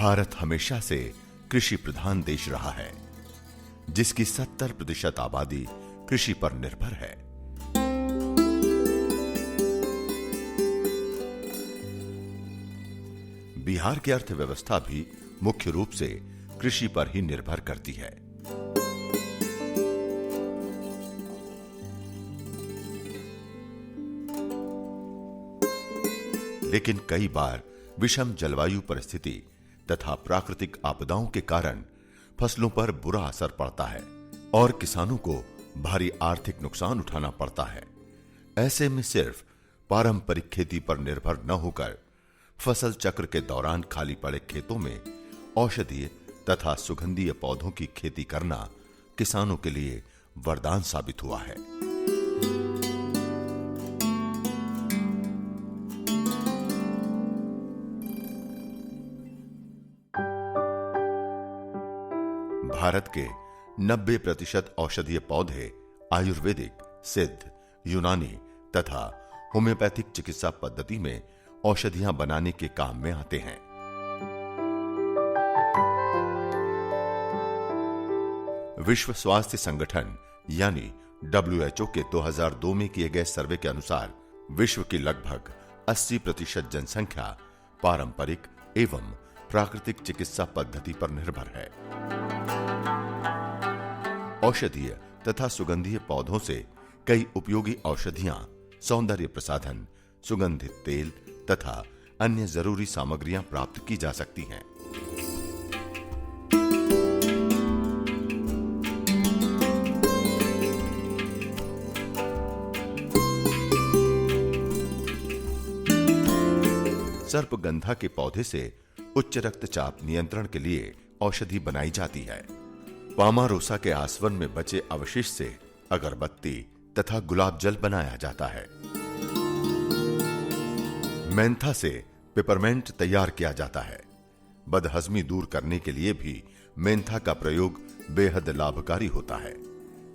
भारत हमेशा से कृषि प्रधान देश रहा है, जिसकी 70% आबादी कृषि पर निर्भर है। बिहार की अर्थव्यवस्था भी मुख्य रूप से कृषि पर ही निर्भर करती है। लेकिन कई बार विषम जलवायु परिस्थिति तथा प्राकृतिक आपदाओं के कारण फसलों पर बुरा असर पड़ता है और किसानों को भारी आर्थिक नुकसान उठाना पड़ता है। ऐसे में सिर्फ पारंपरिक खेती पर निर्भर न होकर फसल चक्र के दौरान खाली पड़े खेतों में औषधीय तथा सुगंधीय पौधों की खेती करना किसानों के लिए वरदान साबित हुआ है। भारत के 90% औषधीय पौधे आयुर्वेदिक, सिद्ध, यूनानी तथा होम्योपैथिक चिकित्सा पद्धति में औषधियां बनाने के काम में आते हैं। विश्व स्वास्थ्य संगठन यानी WHO के 2002 में किए गए सर्वे के अनुसार विश्व की लगभग 80% जनसंख्या पारंपरिक एवं प्राकृतिक चिकित्सा पद्धति पर निर्भर है। औषधीय तथा सुगंधीय पौधों से कई उपयोगी औषधियां, सौंदर्य प्रसाधन, सुगंधित तेल तथा अन्य जरूरी सामग्रियां प्राप्त की जा सकती हैं। सर्पगंधा के पौधे से उच्च रक्तचाप नियंत्रण के लिए औषधि बनाई जाती है। पामारोसा के आसवन में बचे अवशेष से अगरबत्ती तथा गुलाब जल बनाया जाता है। मेंथा से पेपरमेंट तैयार किया जाता है। बदहजमी दूर करने के लिए भी मेंथा का प्रयोग बेहद लाभकारी होता है।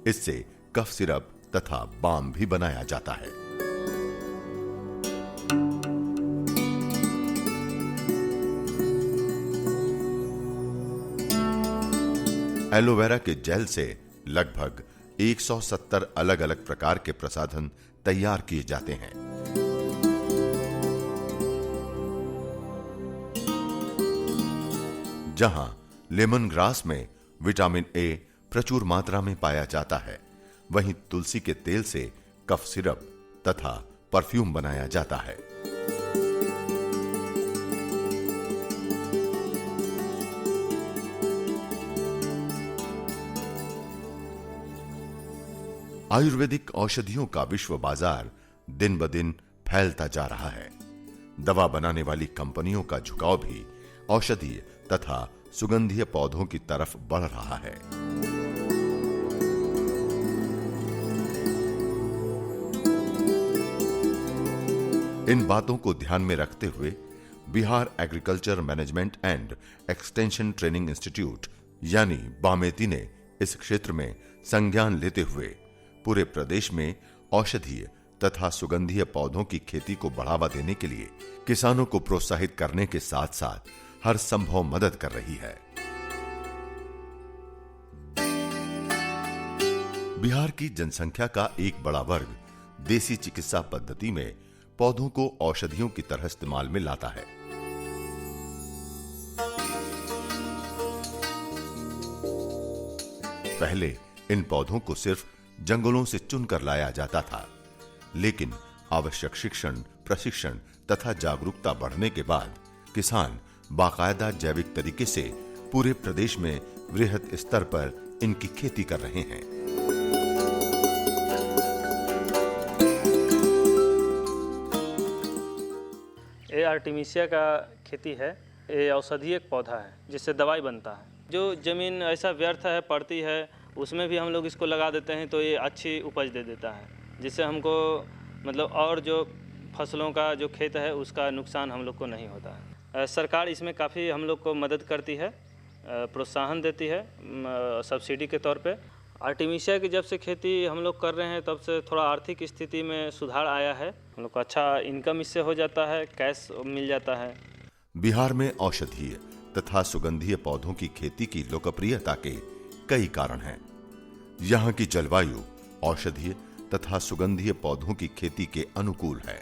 इससे कफ सिरप तथा बाम भी बनाया जाता है। एलोवेरा के जेल से लगभग 170 अलग अलग प्रकार के प्रसाधन तैयार किए जाते हैं। जहां लेमन ग्रास में विटामिन ए प्रचुर मात्रा में पाया जाता है, वहीं तुलसी के तेल से कफ सिरप तथा परफ्यूम बनाया जाता है। आयुर्वेदिक औषधियों का विश्व बाजार दिन ब दिन फैलता जा रहा है। दवा बनाने वाली कंपनियों का झुकाव भी औषधीय तथा सुगंधीय पौधों की तरफ बढ़ रहा है। इन बातों को ध्यान में रखते हुए Bihar agriculture management and extension training institute यानी बामेती ने इस क्षेत्र में संज्ञान लेते हुए पूरे प्रदेश में औषधीय तथा सुगंधीय पौधों की खेती को बढ़ावा देने के लिए किसानों को प्रोत्साहित करने के साथ साथ हर संभव मदद कर रही है। बिहार की जनसंख्या का एक बड़ा वर्ग देसी चिकित्सा पद्धति में पौधों को औषधियों की तरह इस्तेमाल में लाता है। पहले इन पौधों को सिर्फ जंगलों से चुनकर लाया जाता था, लेकिन आवश्यक शिक्षण, प्रशिक्षण तथा जागरूकता बढ़ने के बाद किसान बाकायदा जैविक तरीके से पूरे प्रदेश में वृहद स्तर पर इनकी खेती कर रहे हैं। ये आर्टिमिसिया का खेती है। ये औषधीय एक पौधा है जिससे दवाई बनता है। जो ज़मीन ऐसा व्यर्थ है पड़ती है उसमें भी हम लोग इसको लगा देते हैं तो ये अच्छी उपज दे देता है, जिससे हमको मतलब और जो फसलों का जो खेत है उसका नुकसान हम लोग को नहीं होता है। सरकार इसमें काफ़ी हम लोग को मदद करती है, प्रोत्साहन देती है सब्सिडी के तौर पे। आर्टिमिसिया की जब से खेती हम लोग कर रहे हैं तब से थोड़ा आर्थिक स्थिति में सुधार आया है। हम लोग को अच्छा इनकम इससे हो जाता है, कैश मिल जाता है। बिहार में औषधीय तथा सुगंधीय पौधों की खेती की लोकप्रियता के कई कारण हैं। यहाँ की जलवायु औषधीय तथा सुगंधीय पौधों की खेती के अनुकूल है।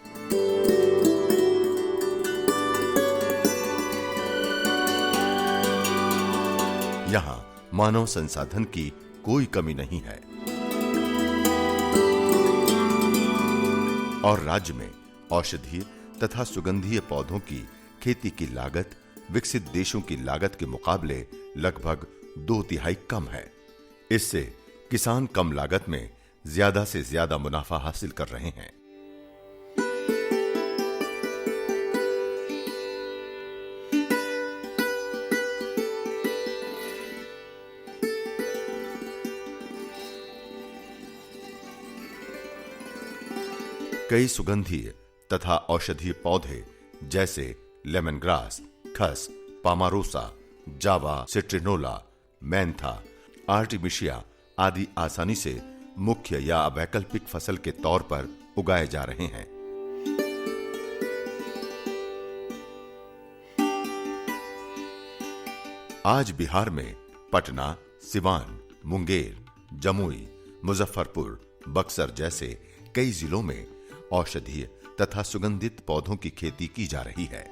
यहाँ मानव संसाधन की कोई कमी नहीं है और राज्य में औषधीय तथा सुगंधीय पौधों की खेती की लागत विकसित देशों की लागत के मुकाबले लगभग 2/3 कम है। इससे किसान कम लागत में ज्यादा से ज्यादा मुनाफा हासिल कर रहे हैं। कई सुगंधीय तथा औषधीय पौधे जैसे लेमन ग्रास, खस, पामारोसा, जावा, सिट्रिनोला, मैंथा, आर्टिमिसिया आदि आसानी से मुख्य या वैकल्पिक फसल के तौर पर उगाए जा रहे हैं। आज बिहार में पटना, सिवान, मुंगेर, जमुई, मुजफ्फरपुर, बक्सर जैसे कई जिलों में औषधीय तथा सुगंधित पौधों की खेती की जा रही है।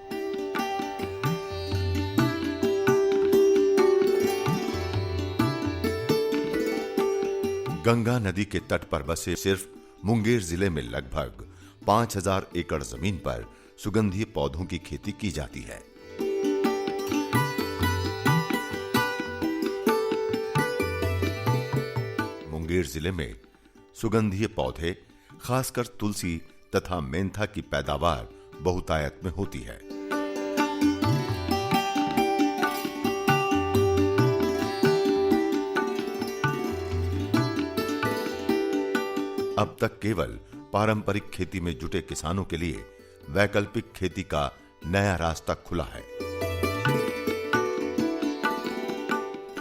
गंगा नदी के तट पर बसे सिर्फ मुंगेर जिले में लगभग 5000 एकड़ जमीन पर सुगंधीय पौधों की खेती की जाती है। मुंगेर जिले में सुगंधीय पौधे खासकर तुलसी तथा मेंथा की पैदावार बहुतायत में होती है। अब तक केवल पारंपरिक खेती में जुटे किसानों के लिए वैकल्पिक खेती का नया रास्ता खुला है।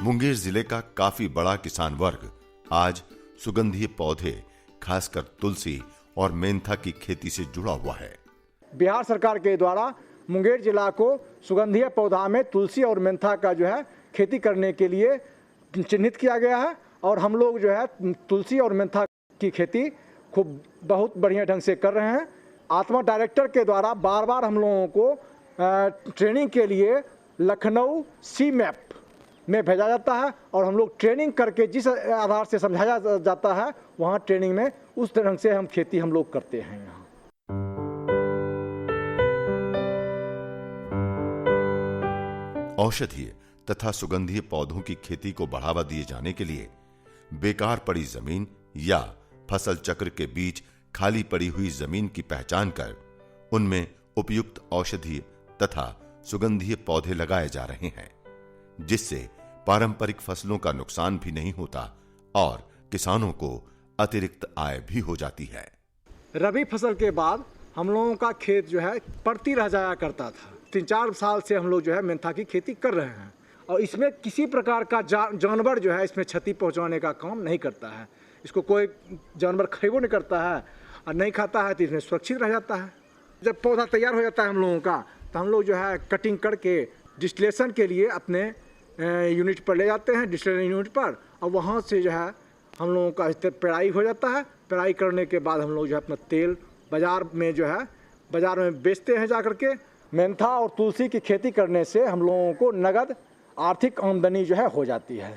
मुंगेर जिले का काफी बड़ा किसान वर्ग आज सुगंधीय पौधे खासकर तुलसी और मेंथा की खेती से जुड़ा हुआ है। बिहार सरकार के द्वारा मुंगेर जिला को सुगंधीय पौधा में तुलसी और मेंथा का जो है खेती करने के लिए चिन्हित किया गया है और हम लोग जो है तुलसी और मेंथा की खेती खूब बहुत बढ़िया ढंग से कर रहे हैं। आत्मा डायरेक्टर के द्वारा बार बार हम लोगों को ट्रेनिंग के लिए लखनऊ सी मैप में भेजा जाता है और हम लोग ट्रेनिंग करके जिस आधार से समझाया जाता है वहाँ ट्रेनिंग में उस ढंग से हम खेती हम लोग करते हैं। यहाँ औषधीय तथा सुगंधीय पौधों की खेती को बढ़ावा दिए जाने के लिए बेकार पड़ी जमीन या फसल चक्र के बीच खाली पड़ी हुई जमीन की पहचान कर उनमें उपयुक्त औषधीय तथा सुगंधीय पौधे लगाए जा रहे हैं, जिससे पारंपरिक फसलों का नुकसान भी नहीं होता और किसानों को अतिरिक्त आय भी हो जाती है। रबी फसल के बाद हम लोगों का खेत जो है पड़ती रह जाया करता था। 3-4 साल से हम लोग जो है मेंथा की खेती कर रहे हैं और इसमें किसी प्रकार का जानवर जो है इसमें क्षति पहुंचाने का काम नहीं करता है। इसको कोई जानवर खाइबो नहीं करता है और नहीं खाता है तो इसमें सुरक्षित रह जाता है। जब पौधा तैयार हो जाता है हम लोगों का तो हम लोग जो है कटिंग करके डिस्टिलेशन के लिए अपने यूनिट पर ले जाते हैं, डिस्टिलेशन यूनिट पर, और वहाँ से जो है हम लोगों का पेराई हो जाता है। पेराई करने के बाद हम लोग जो है अपना तेल बाज़ार में बेचते हैं जा करके। मेंथा और तुलसी की खेती करने से हम लोगों को नगद आर्थिक आमदनी जो है हो जाती है।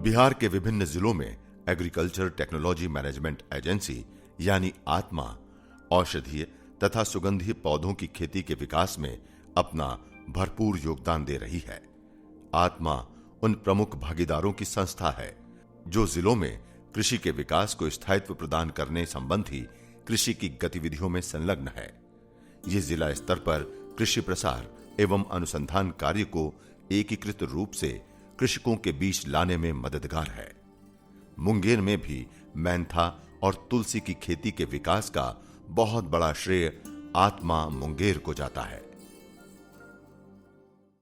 बिहार के विभिन्न जिलों में एग्रीकल्चर टेक्नोलॉजी मैनेजमेंट एजेंसी यानी आत्मा औषधीय तथा सुगंधीय पौधों की खेती के विकास में अपना भरपूर योगदान दे रही है। आत्मा उन प्रमुख भागीदारों की संस्था है जो जिलों में कृषि के विकास को स्थायित्व प्रदान करने संबंधी कृषि की गतिविधियों में संलग्न है। ये जिला स्तर पर कृषि प्रसार एवं अनुसंधान कार्य को एकीकृत रूप से कृषकों के बीच लाने में मददगार है। मुंगेर में भी मैंथा और तुलसी की खेती के विकास का बहुत बड़ा श्रेय आत्मा मुंगेर को जाता है।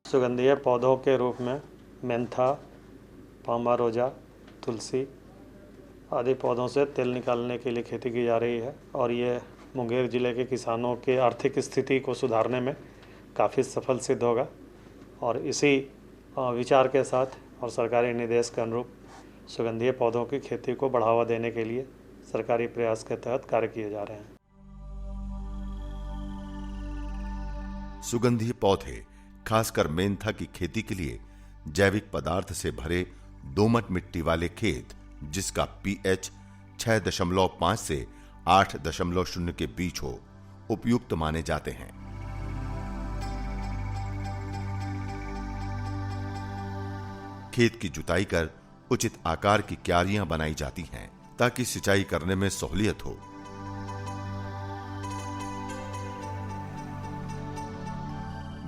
सुगंधीय पौधों के रूप में मेंथा, पामारोजा, तुलसी आदि पौधों से तेल निकालने के लिए खेती की जा रही है और ये मुंगेर जिले के किसानों के आर्थिक स्थिति को सुधारने में काफ़ी सफल सिद्ध होगा। और इसी विचार के साथ और सरकारी निर्देश के अनुरूप सुगंधीय पौधों की खेती को बढ़ावा देने के लिए सरकारी प्रयास के तहत कार्य किए जा रहे हैं। सुगंधीय पौधे खासकर मेंथा की खेती के लिए जैविक पदार्थ से भरे दोमट मिट्टी वाले खेत जिसका पीएच 6.5 से 8.0 के बीच हो उपयुक्त माने जाते हैं। खेत की जुताई कर उचित आकार की क्यारियां बनाई जाती हैं ताकि सिंचाई करने में सहूलियत हो।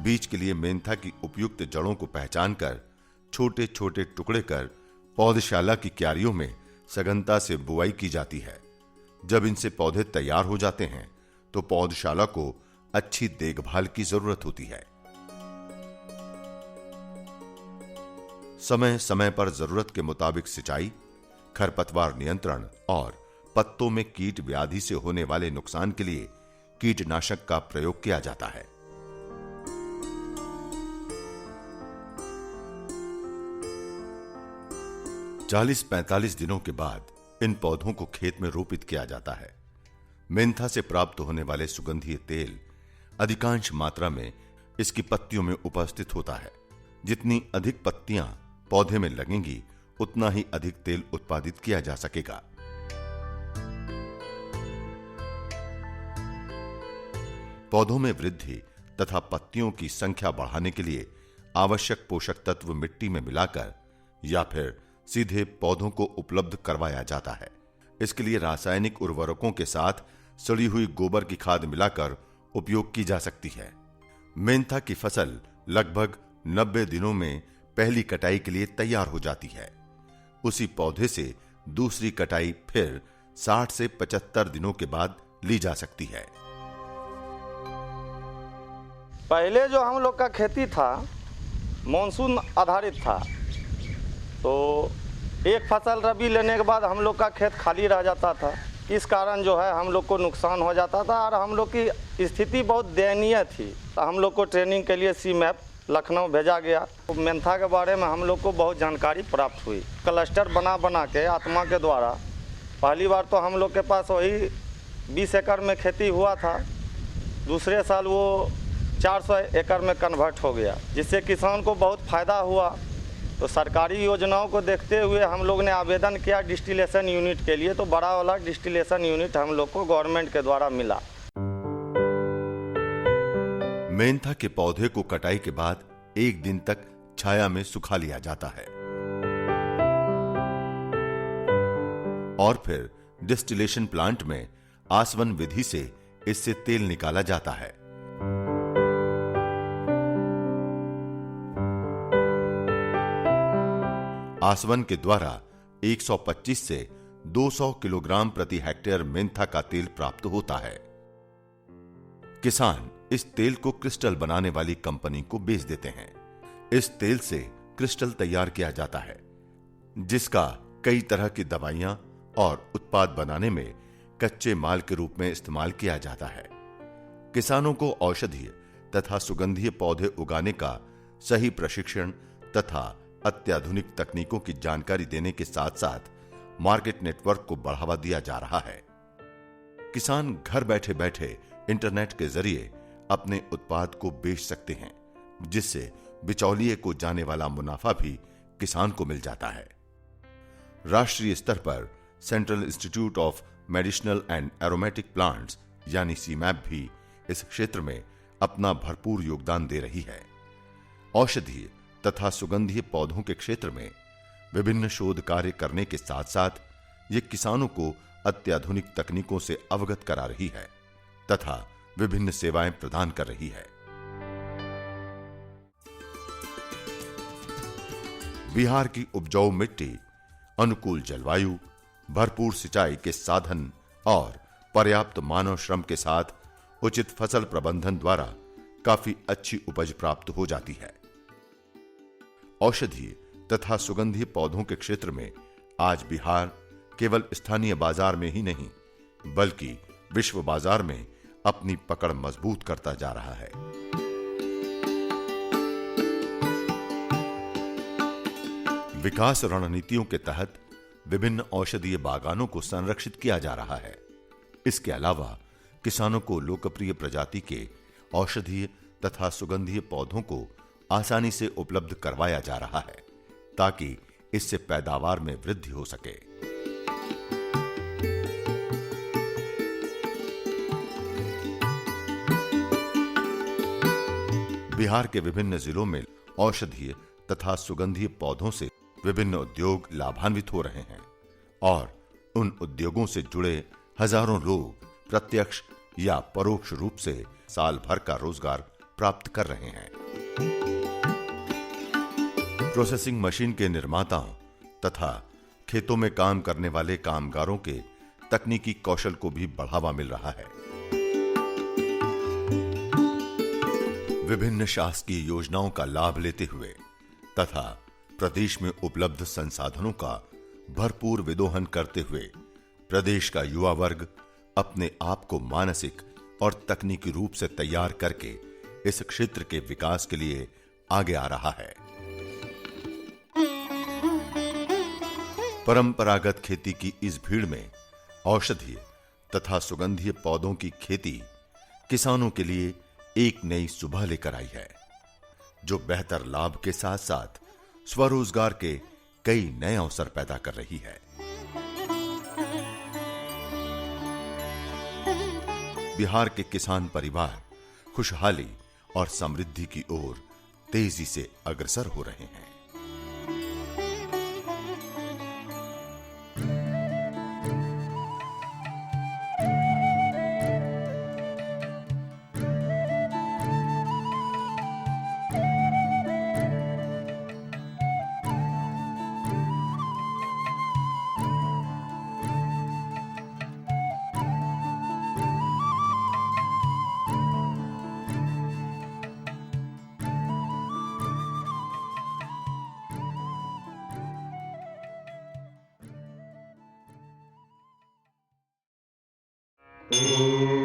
बीज के लिए मेंथा की उपयुक्त जड़ों को पहचान कर छोटे छोटे टुकड़े कर पौधशाला की क्यारियों में सघनता से बुआई की जाती है। जब इनसे पौधे तैयार हो जाते हैं तो पौधशाला को अच्छी देखभाल की जरूरत होती है। समय समय पर जरूरत के मुताबिक सिंचाई, खरपतवार नियंत्रण और पत्तों में कीट व्याधि से होने वाले नुकसान के लिए कीटनाशक का प्रयोग किया जाता है। चालीस 45 दिनों के बाद इन पौधों को खेत में रोपित किया जाता है। मेंथा से प्राप्त होने वाले सुगंधीय तेल अधिकांश मात्रा में इसकी पत्तियों में उपस्थित होता है। जितनी अधिक पत्तियां पौधे में लगेंगी उतना ही अधिक तेल उत्पादित किया जा सकेगा। पौधों में वृद्धि तथा पत्तियों की संख्या बढ़ाने के लिए आवश्यक पोषक तत्व मिट्टी में मिलाकर या फिर सीधे पौधों को उपलब्ध करवाया जाता है। इसके लिए रासायनिक उर्वरकों के साथ सड़ी हुई गोबर की खाद मिलाकर उपयोग की जा सकती है। मेंथा की फसल लगभग 90 दिनों में पहली कटाई के लिए तैयार हो जाती है। उसी पौधे से दूसरी कटाई फिर 60 से 75 दिनों के बाद ली जा सकती है। पहले जो हम लोग का खेती था मॉनसून आधारित था, तो एक फसल रबी लेने के बाद हम लोग का खेत खाली रह जाता था। इस कारण जो है हम लोग को नुकसान हो जाता था और हम लोग की स्थिति बहुत दयनीय थी। तो हम लोग को ट्रेनिंग के लिए CMAP लखनऊ भेजा गया। तो मेंथा के बारे में हम लोग को बहुत जानकारी प्राप्त हुई। क्लस्टर बना के आत्मा के द्वारा पहली बार तो हम लोग के पास वही 20 एकड़ में खेती हुआ था। दूसरे साल वो 400 एकड़ में कन्वर्ट हो गया, जिससे किसान को बहुत फ़ायदा हुआ। तो सरकारी योजनाओं को देखते हुए हम लोग ने आवेदन किया डिस्टिलेशन यूनिट के लिए, तो बड़ा वाला डिस्टिलेशन यूनिट हम लोग को गवर्नमेंट के द्वारा मिला। मेंथा के पौधे को कटाई के बाद 1 दिन तक छाया में सुखा लिया जाता है और फिर डिस्टिलेशन प्लांट में आसवन विधि से इससे तेल निकाला जाता है। आसवन के द्वारा 125 से 200 किलोग्राम प्रति हेक्टेयर मेंथा का तेल प्राप्त होता है। किसान इस तेल को क्रिस्टल बनाने वाली कंपनी को बेच देते हैं। इस तेल से क्रिस्टल तैयार किया जाता है, जिसका कई तरह की दवाइयां और उत्पाद बनाने में कच्चे माल के रूप में इस्तेमाल किया जाता है। किसानों को औषधीय तथा सुगंधीय पौधे उगाने का सही प्रशिक्षण तथा अत्याधुनिक तकनीकों की जानकारी देने के साथ साथ मार्केट नेटवर्क को बढ़ावा दिया जा रहा है। किसान घर बैठे बैठे इंटरनेट के जरिए अपने उत्पाद को बेच सकते हैं, जिससे बिचौलिए को जाने वाला मुनाफा भी किसान को मिल जाता है। राष्ट्रीय स्तर पर central institute of medicinal and aromatic plants यानी CMAP भी इस क्षेत्र में अपना भरपूर योगदान दे रही है। औषधीय तथा सुगंधीय पौधों के क्षेत्र में विभिन्न शोध कार्य करने के साथ साथ ये किसानों को अत्याधुनिक तकनीकों से अवगत करा रही है तथा विभिन्न सेवाएं प्रदान कर रही है। बिहार की उपजाऊ मिट्टी, अनुकूल जलवायु, भरपूर सिंचाई के साधन और पर्याप्त मानव श्रम के साथ उचित फसल प्रबंधन द्वारा काफी अच्छी उपज प्राप्त हो जाती है। औषधीय तथा सुगंधीय पौधों के क्षेत्र में आज बिहार केवल स्थानीय बाजार में ही नहीं बल्कि विश्व बाजार में अपनी पकड़ मजबूत करता जा रहा है। विकास रणनीतियों के तहत विभिन्न औषधीय बागानों को संरक्षित किया जा रहा है। इसके अलावा किसानों को लोकप्रिय प्रजाति के औषधीय तथा सुगंधीय पौधों को आसानी से उपलब्ध करवाया जा रहा है ताकि इससे पैदावार में वृद्धि हो सके। बिहार के विभिन्न जिलों में औषधीय तथा सुगंधीय पौधों से विभिन्न उद्योग लाभान्वित हो रहे हैं और उन उद्योगों से जुड़े हजारों लोग प्रत्यक्ष या परोक्ष रूप से साल भर का रोजगार प्राप्त कर रहे हैं। प्रोसेसिंग मशीन के निर्माताओं तथा खेतों में काम करने वाले कामगारों के तकनीकी कौशल को भी बढ़ावा मिल रहा है। विभिन्न शासकीय योजनाओं का लाभ लेते हुए तथा प्रदेश में उपलब्ध संसाधनों का भरपूर विदोहन करते हुए प्रदेश का युवा वर्ग अपने आप को मानसिक और तकनीकी रूप से तैयार करके इस क्षेत्र के विकास के लिए आगे आ रहा है। परंपरागत खेती की इस भीड़ में औषधीय तथा सुगंधीय पौधों की खेती किसानों के लिए एक नई सुबह लेकर आई है, जो बेहतर लाभ के साथ साथ स्वरोजगार के कई नए अवसर पैदा कर रही है। बिहार के किसान परिवार खुशहाली और समृद्धि की ओर तेजी से अग्रसर हो रहे हैं। Oh